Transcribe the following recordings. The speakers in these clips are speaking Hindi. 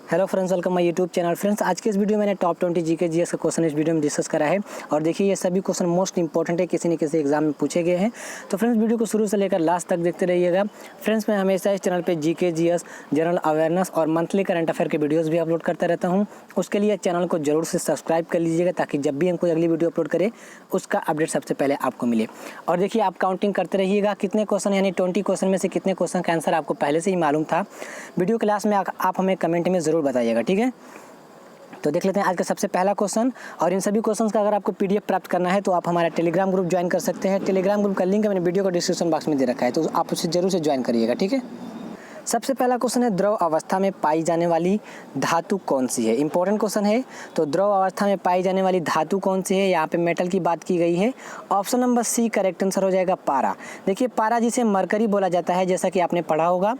Hello friends, welcome my YouTube channel. Friends, आज के इस वीडियो में मैंने टॉप 20 जीके जीएस का क्वेश्चन इस वीडियो में डिस्कस करा है और देखिए ये सभी क्वेश्चन मोस्ट इंपॉर्टेंट है, किसी न किसी एग्जाम में पूछे गए हैं। तो फ्रेंड्स, वीडियो को शुरू से लेकर लास्ट तक देखते रहिएगा। फ्रेंड्स, मैं हमेशा इस चैनल पे जीके जीएस, जनरल अवेयरनेस और मंथली करंट अफेयर के वीडियोज़ भी अपलोड करता रहता हूँ। उसके लिए चैनल को जरूर से सब्सक्राइब कर लीजिएगा ताकि जब भी हम कोई अगली वीडियो अपलोड करें उसका अपडेट सबसे पहले आपको मिले। और देखिए आप काउंटिंग करते रहिएगा कितने क्वेश्चन यानी 20 क्वेश्चन में से कितने क्वेश्चन का आंसर आपको पहले से ही मालूम था। वीडियो क्लास में आप हमें कमेंट में ज़रूर बताइएगा, ठीक है। तो देख लेते हैं आज का सबसे पहला क्वेश्चन। और इन सभी क्वेश्चंस का अगर आपको पीडीएफ प्राप्त करना है तो आप हमारा टेलीग्राम ग्रुप ज्वाइन कर सकते हैं। टेलीग्राम ग्रुप का लिंक मैंने वीडियो को डिस्क्रिप्शन बॉक्स में दे रखा है, तो आप उसे जरूर से ज्वाइन करिएगा, ठीक है। सबसे पहला क्वेश्चन है, द्रव अवस्था में पाई जाने वाली धातु कौन सी है। इंपॉर्टेंट क्वेश्चन है। तो द्रव अवस्था में पाई जाने वाली धातु कौन सी है, यहाँ पे मेटल की बात की गई है। Option number c correct answer हो जाएगा पारा। देखिए पारा जिसे मरकरी बोला जाता है, जैसा कि आपने पढ़ा होगा।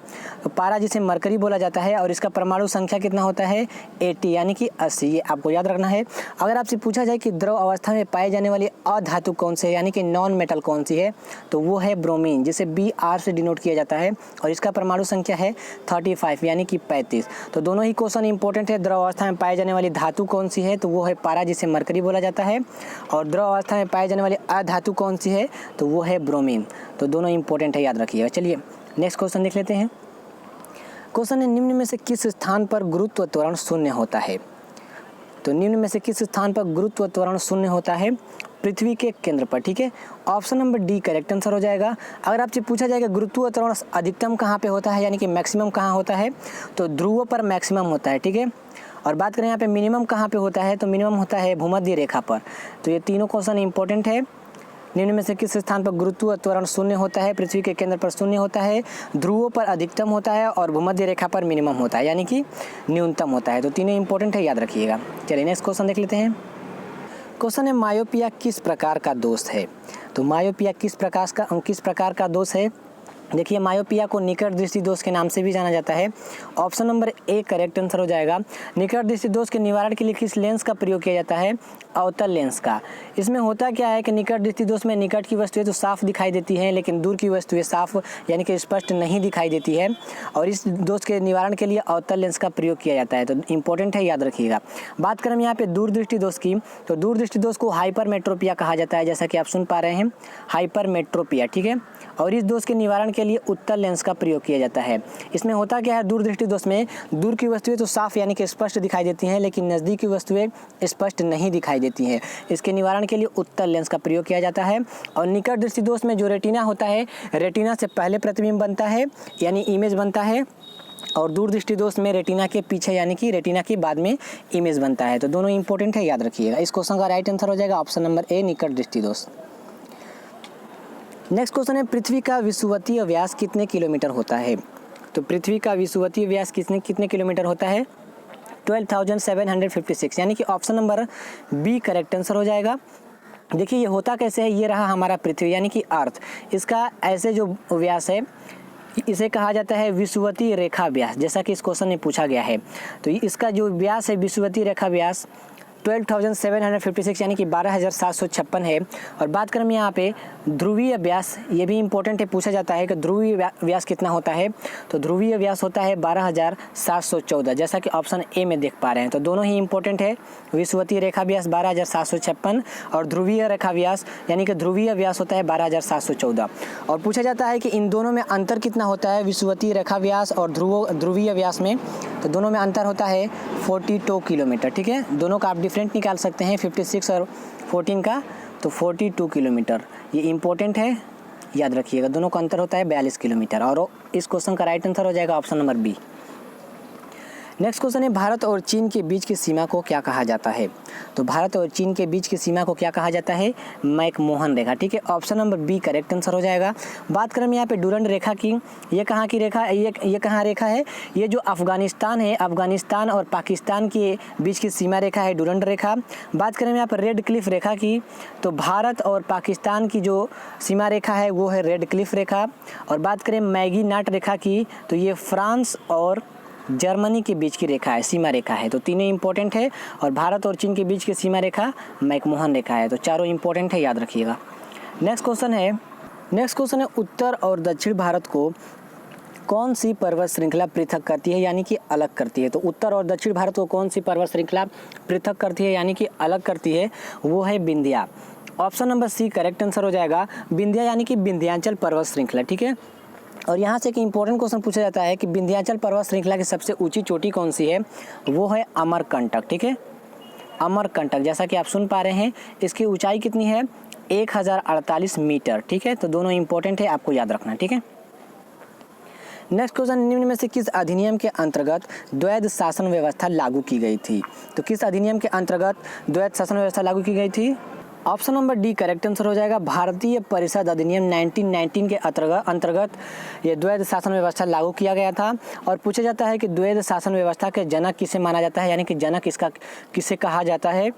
तो पारा जिसे मरकरी बोला जाता है और इसका परमाणु संख्या कितना होता है 80 यानी कि 80, ये आपको याद रखना है। अगर आपसे पूछा जाए कि द्रव अवस्था में पाई जाने वाली अधातु कौन सी है यानी कि नॉन मेटल कौन सी है, तो वो है ब्रोमीन, जिसे BR से डिनोट किया जाता है और इसका परमाणु संख्या है 35 यानी कि 35। तो दोनों ही क्वेश्चन इंपॉर्टेंट है। द्रव अवस्था में पाई जाने वाली धातु कौन सी है, तो वो है पारा जिसे मरकरी बोला जाता है। और द्रव अवस्था में पाई जाने वाली अधातु कौन सी है, तो वो है ब्रोमीन। तो दोनों इंपॉर्टेंट है, याद रखिएगा। चलिए नेक्स्ट क्वेश्चन देख लेते हैं। क्वेश्चन है, निम्न में से किस स्थान पर गुरुत्व त्वरण शून्य होता है। तो निम्न में से किस स्थान पर गुरुत्व त्वरण शून्य होता है, पृथ्वी के केंद्र पर, ठीक है। Option number D correct answer हो जाएगा। अगर आपसे पूछा जाएगा गुरुत्व त्वरण अधिकतम कहाँ पे होता है यानी कि मैक्सिमम कहाँ होता है, तो ध्रुव पर मैक्सिमम होता है, ठीक है। और बात करें यहाँ पे मिनिमम कहाँ पे होता है, तो मिनिमम होता है भूमध्य रेखा पर। तो ये तीनों क्वेश्चन इंपॉर्टेंट है। निम्न में से किस स्थान पर गुरुत्व त्वरण शून्य होता है, पृथ्वी के केंद्र पर शून्य होता है, ध्रुवों पर अधिकतम होता है और भूमध्य रेखा पर मिनिमम होता है यानी कि न्यूनतम होता है। तो तीनों इंपॉर्टेंट है, याद रखिएगा। चलिए नेक्स्ट क्वेश्चन देख लेते हैं। क्वेश्चन है, मायोपिया किस प्रकार का दोष है। तो मायोपिया किस प्रकार का दोष है। देखिए मायोपिया को निकट दृष्टि दोष के नाम से भी जाना जाता है। Option number A correct answer हो जाएगा। निकट दृष्टि दोष के निवारण के लिए किस लेंस का प्रयोग किया जाता है, अवतल लेंस का। इसमें होता क्या है कि निकट दृष्टि दोष में निकट की वस्तुएं तो साफ दिखाई देती हैं लेकिन दूर की वस्तुएं साफ यानी कि स्पष्ट नहीं दिखाई देती है, और इस दोष के निवारण के लिए अवतल लेंस का प्रयोग किया जाता है। तो इंपॉर्टेंट है, याद रखिएगा। बात करें यहाँ पे दूर दृष्टि दोष की, तो दूर दृष्टि दोष को हाइपरमेट्रोपिया कहा जाता है, जैसा कि आप सुन पा रहे हैं, हाइपरमेट्रोपिया, ठीक है। और इस दोष के निवारण के लिए उत्तल लेंस का प्रयोग किया जाता है। इसमें होता क्या है, दूर दृष्टि दोष में दूर की वस्तुएं तो साफ यानी कि स्पष्ट दिखाई देती हैं लेकिन नज़दीक की वस्तुएं स्पष्ट नहीं दिखाई देती हैं। इसके निवारण के लिए उत्तल लेंस का प्रयोग किया जाता है। और निकट दृष्टि दोष में जो रेटिना होता है, रेटिना से पहले प्रतिबिंब बनता है यानी इमेज बनता है, और दूर दृष्टि दोष में रेटिना के पीछे यानी कि रेटिना के बाद में इमेज बनता है। तो दोनों इंपॉर्टेंट है, याद रखिएगा। इस क्वेश्चन का राइट आंसर हो जाएगा ऑप्शन नंबर ए निकट दृष्टि दोष। नेक्स्ट क्वेश्चन है, पृथ्वी का विषुवतीय व्यास कितने किलोमीटर होता है। तो पृथ्वी का विषुवतीय व्यास कितने किलोमीटर होता है, 12,756 यानी कि option number b correct answer हो जाएगा। देखिए ये होता कैसे है, ये रहा हमारा पृथ्वी यानी कि अर्थ। इसका ऐसे जो व्यास है इसे कहा जाता है विषुवतीय रेखा व्यास, जैसा कि इस क्वेश्चन में पूछा गया है। तो इसका जो व्यास है विषुवतीय रेखा व्यास 12,756 यानी कि 12,756 है। और बात करें यहाँ पे ध्रुवीय व्यास, ये भी इंपॉर्टेंट है, पूछा जाता है कि ध्रुवीय व्यास कितना होता है। तो ध्रुवीय व्यास होता है 12,714, जैसा कि ऑप्शन ए में देख पा रहे हैं। तो दोनों ही इंपॉर्टेंट है, विषुवतीय रेखा व्यास 12,756 और ध्रुवीय रेखा व्यास यानी कि ध्रुवीय व्यास होता है 12,714। और पूछा जाता है कि इन दोनों में अंतर कितना होता है, विषुवतीय रेखा व्यास और ध्रुवीय व्यास में। तो दोनों में अंतर होता है 42 किलोमीटर, ठीक है। दोनों का आप डिफरेंट निकाल सकते हैं, 56 और 14 का, तो 42 किलोमीटर। ये इंपॉर्टेंट है, याद रखिएगा। दोनों का अंतर होता है 42 किलोमीटर। और इस क्वेश्चन का राइट आंसर हो जाएगा option number b. Next question है, भारत और चीन के बीच की सीमा को क्या कहा जाता है। तो भारत और चीन के बीच की सीमा को क्या कहा जाता है, मैकमोहन रेखा, ठीक है। Option number b correct answer हो जाएगा। बात करें यहाँ पे डुरंड रेखा की, ये कहाँ की रेखा, ये कहाँ रेखा है, ये जो अफगानिस्तान है, अफगानिस्तान और पाकिस्तान के बीच की सीमा रेखा है डुरंड रेखा। बात करें यहाँ पर रेड क्लिफ रेखा की, तो भारत और पाकिस्तान की जो सीमा रेखा है वो है रेड क्लिफ रेखा। और बात करें मैगीनाट रेखा की, तो ये फ्रांस और जर्मनी के बीच की रेखा है, सीमा रेखा है। तो तीनों इंपॉर्टेंट है। और भारत और चीन के बीच की सीमा रेखा मैकमोहन रेखा है। तो चारों इंपॉर्टेंट है, याद रखिएगा। नेक्स्ट क्वेश्चन है उत्तर और दक्षिण भारत को कौन सी पर्वत श्रृंखला पृथक करती है यानी कि अलग करती है? तो उत्तर और दक्षिण भारत को कौन सी पर्वत श्रृंखला पृथक करती है यानी कि अलग करती है? वो है Vindhya. Option number c correct answer हो जाएगा, विंध्या यानी कि विंध्याचल पर्वत श्रृंखला, ठीक है। और यहाँ से एक इंपॉर्टेंट क्वेश्चन पूछा जाता है कि विंध्याचल पर्वत श्रृंखला की सबसे ऊंची चोटी कौन सी है? वो है अमरकंटक, ठीक है, अमरकंटक। जैसा कि आप सुन पा रहे हैं, इसकी ऊंचाई कितनी है? 1048 मीटर, ठीक है। तो दोनों इंपॉर्टेंट है, आपको याद रखना, ठीक है। नेक्स्ट क्वेश्चन, निम्न में से किस अधिनियम के अंतर्गत द्वैध शासन व्यवस्था लागू की गई थी? तो किस अधिनियम के अंतर्गत द्वैध शासन व्यवस्था लागू की गई थी? Option number D correct answer हो जाएगा, भारतीय परिषद अधिनियम 1919 के अंतर्गत ये द्वैध शासन व्यवस्था लागू किया गया था। और पूछा जाता है कि द्वैध शासन व्यवस्था के जनक किसे माना जाता है, यानी कि जनक इसका किसे कहा जाता है?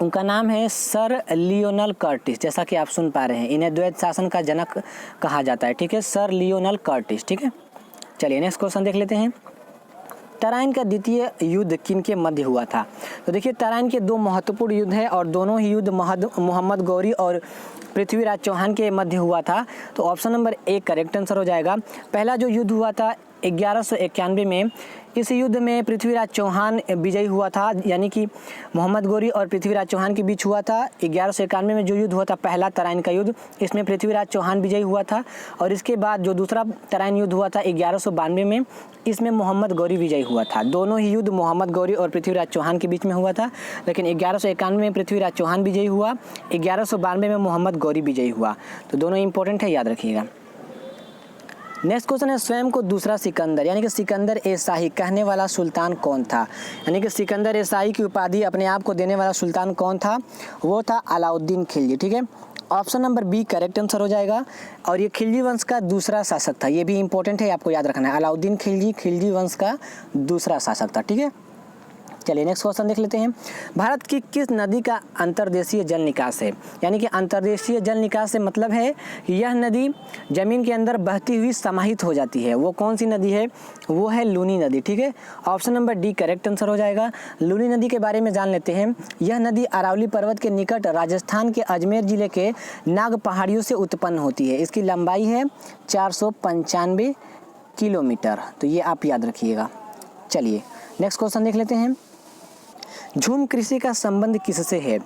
उनका नाम है सर लियोनल कर्टिस। जैसा कि आप सुन पा रहे हैं, इन्हें द्वैध शासन का जनक कहा जाता है, ठीक है, सर लियोनल कर्टिस, ठीक है। चलिए नेक्स्ट क्वेश्चन देख लेते हैं। तराइन का द्वितीय युद्ध किनके मध्य हुआ था? तो देखिए, तराइन के दो महत्वपूर्ण युद्ध है और दोनों ही युद्ध मोहम्मद गौरी और पृथ्वीराज चौहान के मध्य हुआ था। तो option number A correct answer हो जाएगा। पहला जो युद्ध हुआ था 1191 में, इस युद्ध में पृथ्वीराज चौहान विजयी हुआ था, यानी कि मोहम्मद गौरी और पृथ्वीराज चौहान के बीच हुआ था। 1191 में जो युद्ध हुआ था पहला तराइन का युद्ध, इसमें पृथ्वीराज चौहान विजयी हुआ था। और इसके बाद जो दूसरा तराइन युद्ध हुआ था 1192 में, इसमें मोहम्मद गौरी विजयी हुआ था। दोनों ही युद्ध मोहम्मद गौरी और पृथ्वीराज चौहान के बीच में हुआ था, लेकिन 1191 में पृथ्वीराज चौहान विजयी हुआ, 1192 में मोहम्मद गौरी विजयी हुआ। तो दोनों इंपॉर्टेंट है, याद रखिएगा। नेक्स्ट क्वेश्चन है, स्वयं को दूसरा सिकंदर यानी कि सिकंदर ए शाही कहने वाला सुल्तान कौन था? यानी कि सिकंदर ए शाही की उपाधि अपने आप को देने वाला सुल्तान कौन था? वो था अलाउद्दीन खिलजी, ठीक है। Option number b correct answer हो जाएगा। और ये खिलजी वंश का दूसरा शासक था, ये भी इंपॉर्टेंट है, आपको याद रखना है। अलाउद्दीन खिलजी खिलजी वंश का दूसरा शासक था, ठीक है। चलिए नेक्स्ट क्वेश्चन देख लेते हैं। भारत की किस नदी का अंतर्देशीय जल निकास है? यानी कि अंतर्देशीय जल निकास से मतलब है यह नदी जमीन के अंदर बहती हुई समाहित हो जाती है। वो कौन सी नदी है? वो है लूनी नदी, ठीक है। Option number D correct answer हो जाएगा। लूनी नदी के बारे में जान लेते हैं। यह नदी अरावली पर्वत के निकट राजस्थान के अजमेर जिले के नाग पहाड़ियों से उत्पन्न होती है। इसकी लंबाई है 495 किलोमीटर। तो ये आप याद रखिएगा। चलिए नेक्स्ट क्वेश्चन देख लेते हैं। झूम कृषि का संबंध किससे है?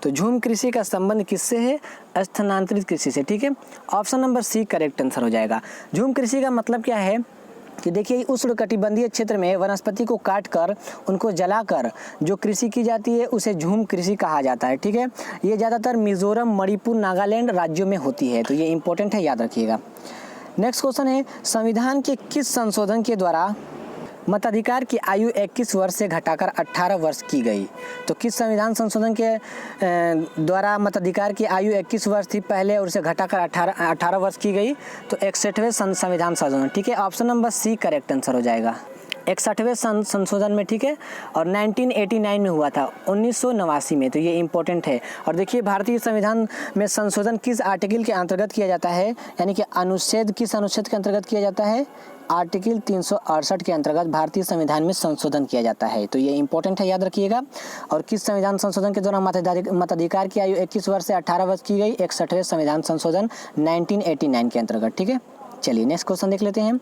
तो झूम कृषि का संबंध किससे है? स्थानांतरित कृषि से, ठीक है। Option number c correct answer हो जाएगा। झूम कृषि का मतलब क्या है कि देखिए, उष्णकटिबंधीय क्षेत्र में वनस्पति को काटकर उनको जलाकर जो कृषि की जाती है उसे झूम कृषि कहा जाता है, ठीक है। ये ज़्यादातर मिजोरम, मणिपुर, नागालैंड राज्यों में होती है। तो ये इंपॉर्टेंट है, याद रखिएगा। नेक्स्ट क्वेश्चन है, संविधान के किस संशोधन के द्वारा मताधिकार की आयु 21 वर्ष से घटाकर 18 वर्ष की गई? तो किस संविधान संशोधन के द्वारा मताधिकार की आयु 21 वर्ष थी पहले और उसे घटाकर 18 वर्ष की गई? तो 61वें संविधान संशोधन, ठीक है। Option number c correct answer हो जाएगा। 61वें संशोधन में, ठीक है। और 1989 में हुआ था, 1989 में। तो ये इंपॉर्टेंट है। और देखिए, भारतीय संविधान में संशोधन किस आर्टिकल के अंतर्गत किया जाता है? यानी कि अनुच्छेद किस अनुच्छेद के अंतर्गत किया जाता है? आर्टिकल 368 के अंतर्गत भारतीय संविधान में संशोधन किया जाता है। तो ये इंपॉर्टेंट है, याद रखिएगा। और किस संविधान संशोधन के दौरान मताधिकार की आयु 21 वर्ष से 18 वर्ष की गई? 61वें संविधान संशोधन 1989 के अंतर्गत, ठीक है। चलिए नेक्स्ट क्वेश्चन देख लेते हैं।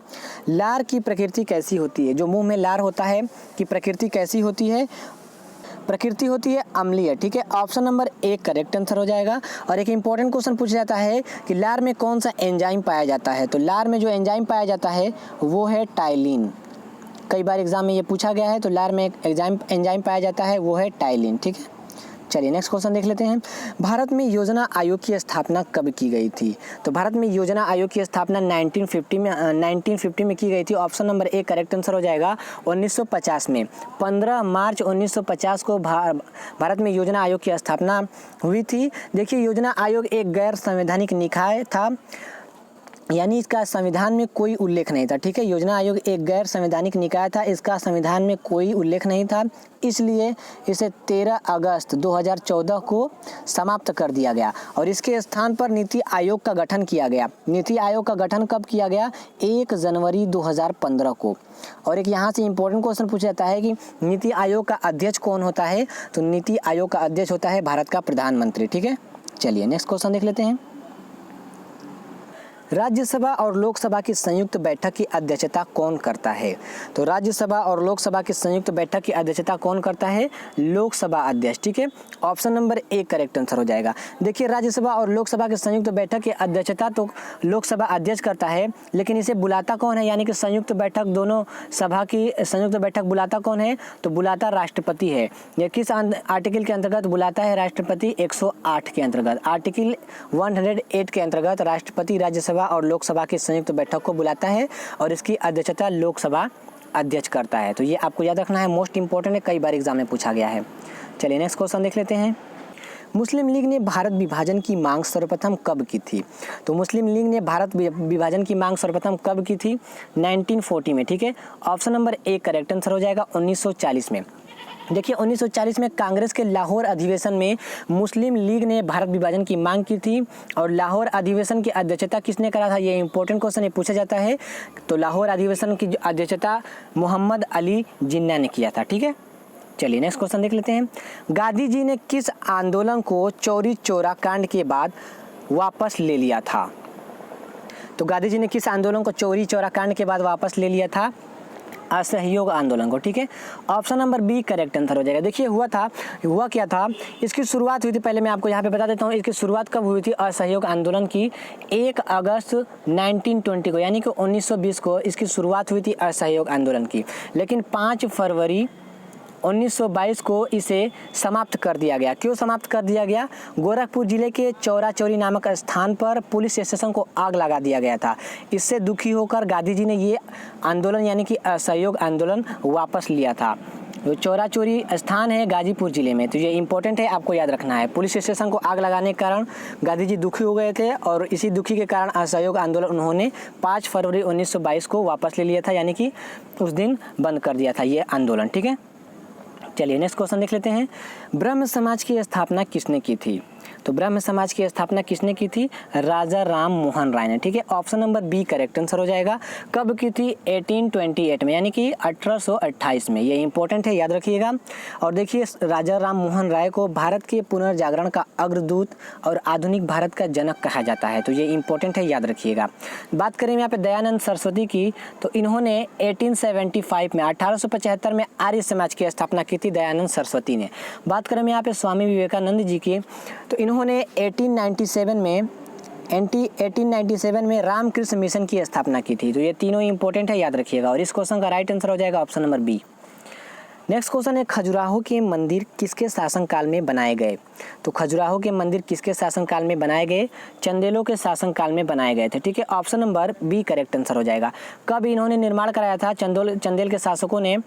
लार की प्रकृति कैसी होती है? जो मुंह में लार होता है कि प्रकृति कैसी होती है? प्रकृति होती है अम्लीय, ठीक है। Option number A correct answer हो जाएगा। और एक इंपॉर्टेंट क्वेश्चन पूछा जाता है कि लार में कौन सा एंजाइम पाया जाता है? तो लार में जो एंजाइम पाया जाता है वो है टाइलिन। कई बार एग्जाम में ये पूछा गया है। तो लार में एक एंजाइम पाया जाता है, वो है टाइलिन, ठीक है। चलिए नेक्स्ट क्वेश्चन देख लेते हैं। भारत में योजना आयोग की स्थापना कब की गई थी? तो भारत में योजना आयोग की स्थापना 1950 में की गई थी। Option number A correct answer हो जाएगा। 1950 में 15 मार्च 1950 को भारत में योजना आयोग की स्थापना हुई थी। देखिए, योजना आयोग एक गैर संवैधानिक निकाय था, यानी इसका संविधान में कोई उल्लेख नहीं था, ठीक है। योजना आयोग एक गैर संवैधानिक निकाय था, इसका संविधान में कोई उल्लेख नहीं था, इसलिए इसे 13 अगस्त 2014 को समाप्त कर दिया गया और इसके स्थान पर नीति आयोग का गठन किया गया। नीति आयोग का गठन कब किया गया? 1 जनवरी 2015 को। और एक यहाँ से इंपॉर्टेंट क्वेश्चन पूछा जाता है कि नीति आयोग का अध्यक्ष कौन होता है? तो नीति आयोग का अध्यक्ष होता है भारत का प्रधानमंत्री, ठीक है। चलिए नेक्स्ट क्वेश्चन देख लेते हैं। राज्यसभा और लोकसभा की संयुक्त बैठक की अध्यक्षता कौन करता है? तो राज्यसभा और लोकसभा की संयुक्त बैठक की अध्यक्षता कौन करता है? लोकसभा अध्यक्ष। ठीक है, option number A correct answer हो जाएगा। देखिए, राज्यसभा और लोकसभा की संयुक्त बैठक की अध्यक्षता तो लोकसभा अध्यक्ष करता है, लेकिन इसे बुलाता कौन है? यानी कि संयुक्त बैठक, दोनों सभा की संयुक्त बैठक बुलाता कौन है? तो बुलाता राष्ट्रपति है। यह किस आर्टिकल के अंतर्गत बुलाता है राष्ट्रपति? 108 के अंतर्गत, आर्टिकल 108 के अंतर्गत राष्ट्रपति राज्यसभा और लोकसभा की संयुक्त बैठक को बुलाता है और इसकी अध्यक्षता लोकसभा अध्यक्ष करता है। तो ये आपको याद रखना है, मोस्ट इंपॉर्टेंट है, कई बार एग्जाम में पूछा गया है। चलिए नेक्स्ट क्वेश्चन देख लेते हैं। मुस्लिम लीग ने भारत विभाजन की मांग सर्वप्रथम कब की थी? तो मुस्लिम लीग ने भारत विभाजन की मांग सर्वप्रथम कब की थी? 1940 में। ठीक है, option number A correct answer हो जाएगा, 1940 में। देखिए, 1940 में कांग्रेस के लाहौर अधिवेशन में मुस्लिम लीग ने भारत विभाजन की मांग की थी और लाहौर अधिवेशन की अध्यक्षता किसने करा था? ये इंपॉर्टेंट क्वेश्चन, ये पूछा जाता है। तो लाहौर अधिवेशन की अध्यक्षता मोहम्मद अली जिन्ना ने किया था। ठीक है, चलिए नेक्स्ट क्वेश्चन देख लेते हैं। गांधी जी ने किस आंदोलन को चौरी चौरा कांड के बाद वापस ले लिया था? तो गांधी जी ने किस आंदोलन को चौरी चौरा कांड के बाद वापस ले लिया था? असहयोग आंदोलन को। ठीक है, option number b correct answer हो जाएगा। देखिए, हुआ क्या था, इसकी शुरुआत हुई थी, पहले मैं आपको यहाँ पे बता देता हूँ, इसकी शुरुआत कब हुई थी असहयोग आंदोलन की? 1 अगस्त 1920 को, यानी कि 1920 को इसकी शुरुआत हुई थी असहयोग आंदोलन की, लेकिन 5 फरवरी 1922 को इसे समाप्त कर दिया गया। क्यों समाप्त कर दिया गया? गोरखपुर जिले के चौरा चौरी नामक स्थान पर पुलिस स्टेशन को आग लगा दिया गया था। इससे दुखी होकर गांधी जी ने ये आंदोलन यानी कि असहयोग आंदोलन वापस लिया था। जो चौरा चौरी स्थान है गाजीपुर जिले में, तो ये इंपॉर्टेंट है, आपको याद रखना है। पुलिस स्टेशन को आग लगाने के कारण गांधी जी दुखी हो गए थे और इसी दुखी के कारण असहयोग आंदोलन उन्होंने 5 फरवरी 1922 को वापस ले लिया था, यानी कि उस दिन बंद कर दिया था ये आंदोलन। ठीक है, चलिए नेक्स्ट क्वेश्चन देख लेते हैं। ब्रह्म समाज की स्थापना किसने की थी? तो ब्रह्म समाज की स्थापना किसने की थी? राजा राम मोहन राय ने। ठीक है, option number b correct answer हो जाएगा। कब की थी? 1828 में, यानी कि 1828 में। ये इंपॉर्टेंट है, याद रखिएगा। और देखिए, राजा राम मोहन राय को भारत के पुनर्जागरण का अग्रदूत और आधुनिक भारत का जनक कहा जाता है। तो ये इंपॉर्टेंट है, याद रखिएगा। बात करें यहाँ पे दयानंद सरस्वती की, तो इन्होंने 1875 में 1875 में आर्य समाज की स्थापना की थी दयानंद सरस्वती ने। बात करें यहाँ पे स्वामी विवेकानंद जी की, तो इन्होंने 1897 में रामकृष्ण मिशन की स्थापना की थी। तो ये तीनों इंपॉर्टेंट है, याद रखिएगा। और इस क्वेश्चन का राइट आंसर हो जाएगा option number b. Next question है, खजुराहो के मंदिर किसके शासनकाल में बनाए गए? तो खजुराहो के मंदिर किसके शासनकाल में बनाए गए? चंदेलों के शासनकाल में बनाए गए थे। ठीक है, option number b correct answer हो जाएगा। कब इन्होंने निर्माण कराया था? चंदेल के शासकों ने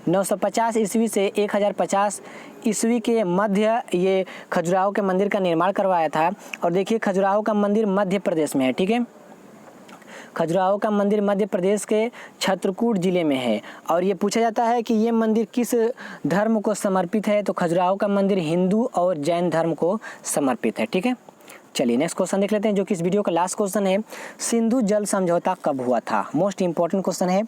950 ईस्वी से 1050 ईस्वी के मध्य ये खजुराहो के मंदिर का निर्माण करवाया था। और देखिए, खजुराहो का मंदिर मध्य प्रदेश में है। ठीक है, खजुराहो का मंदिर मध्य प्रदेश के छत्रकूट जिले में है। और ये पूछा जाता है कि ये मंदिर किस धर्म को समर्पित है? तो खजुराहो का मंदिर हिंदू और जैन धर्म को समर्पित है। ठीक है, चलिए नेक्स्ट क्वेश्चन देख लेते हैं, जो कि इस वीडियो का लास्ट क्वेश्चन है। सिंधु जल समझौता कब हुआ था? मोस्ट इंपॉर्टेंट क्वेश्चन है।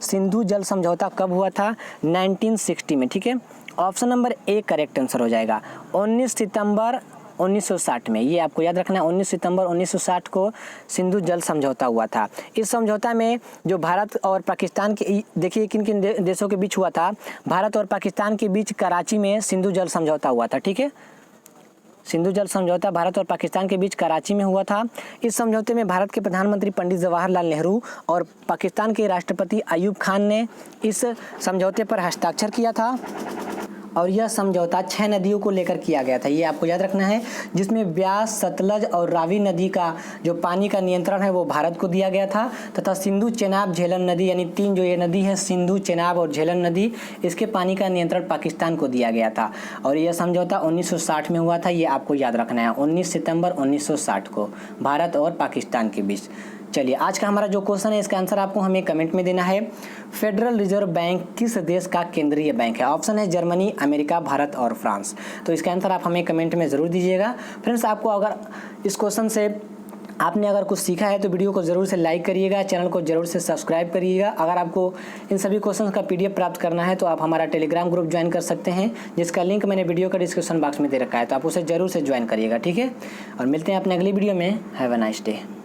सिंधु जल समझौता कब हुआ था? 1960 में। ठीक है, option number A correct answer हो जाएगा। 19 सितंबर 1960 में, ये आपको याद रखना है। 19 सितंबर 1960 को सिंधु जल समझौता हुआ था। इस समझौता में जो भारत और पाकिस्तान के, देखिए किन किन देशों के बीच हुआ था? भारत और पाकिस्तान के बीच कराची में सिंधु जल समझौता हुआ था। ठीक है, सिंधु जल समझौता भारत और पाकिस्तान के बीच कराची में हुआ था। इस समझौते में भारत के प्रधानमंत्री पंडित जवाहरलाल नेहरू और पाकिस्तान के राष्ट्रपति अयूब खान ने इस समझौते पर हस्ताक्षर किया था। और यह समझौता 6 नदियों को लेकर किया गया था, ये आपको याद रखना है, जिसमें ब्यास, सतलज और रावी नदी का जो पानी का नियंत्रण है वो भारत को दिया गया था, तथा सिंधु, चेनाब, झेलम नदी, यानी 3 जो ये नदी है, सिंधु, चेनाब और झेलम नदी, इसके पानी का नियंत्रण पाकिस्तान को दिया गया था। और यह समझौता 1960 में हुआ था, ये आपको याद रखना है, 19 सितंबर 1960 को भारत और पाकिस्तान के बीच। चलिए, आज का हमारा जो क्वेश्चन है इसका आंसर आपको हमें कमेंट में देना है। फेडरल रिजर्व बैंक किस देश का केंद्रीय बैंक है? ऑप्शन है जर्मनी, अमेरिका, भारत और फ्रांस। तो इसका आंसर आप हमें कमेंट में ज़रूर दीजिएगा। फ्रेंड्स, आपको अगर इस क्वेश्चन से आपने अगर कुछ सीखा है तो वीडियो को ज़रूर से लाइक करिएगा, चैनल को ज़रूर से सब्सक्राइब करिएगा। अगर आपको इन सभी क्वेश्चंस का PDF प्राप्त करना है तो आप हमारा टेलीग्राम ग्रुप ज्वाइन कर सकते हैं, जिसका लिंक मैंने वीडियो का डिस्क्रिप्शन बॉक्स में दे रखा है, तो आप उसे ज़रूर से ज्वाइन करिएगा। ठीक है, और मिलते हैं अपने अगली वीडियो में। Have a nice day.